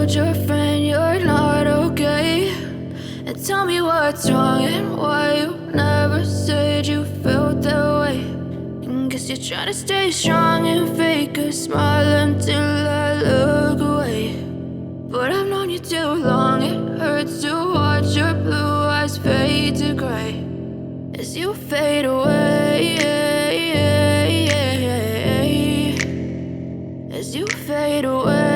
told your friend you're not okay? And tell me what's wrong and why you never said you felt that way. And guess you're trying to stay strong and fake a smile until I look away. But I've known you too long, it hurts to watch your blue eyes fade to gray as you fade away, as you fade away.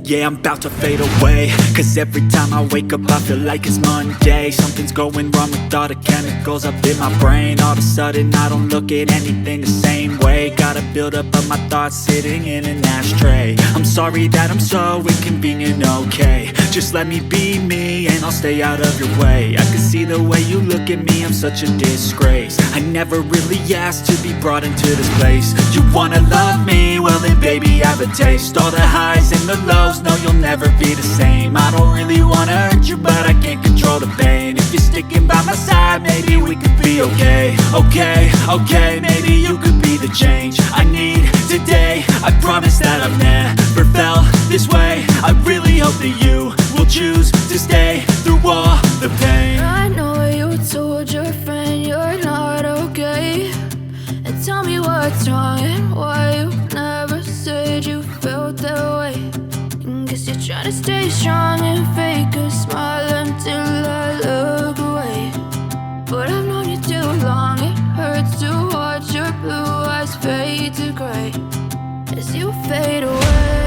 Yeah, I'm about to fade away, cause every time I wake up I feel like it's Monday. Something's going wrong with all the chemicals up in my brain. All of a sudden I don't look at anything the same way. Got a buildup of my thoughts sitting in an ashtray. I'm sorry that I'm so inconvenient, okay? Just let me be me and I'll stay out of your way. I can see the way you look at me, I'm such a disgrace. I never really asked to be brought into this place. You wanna love me? Well then baby, have a taste. All the highs and the lows, no, you'll never be the same. I don't really wanna hurt you, but I can't control the pain. If you're sticking by my side, maybe we could be okay. Okay, maybe you could be the change I need today. I promise that I've never felt this way. I really hope that you will choose to stay through all the pain. I know you told your friend you're not okay. And tell me what's wrong and why you never said you felt that way. And guess you're trying to stay strong and fake a smile until I look away. But I've known you too long, it hurts to watch your blue eyes fade to gray as you fade away.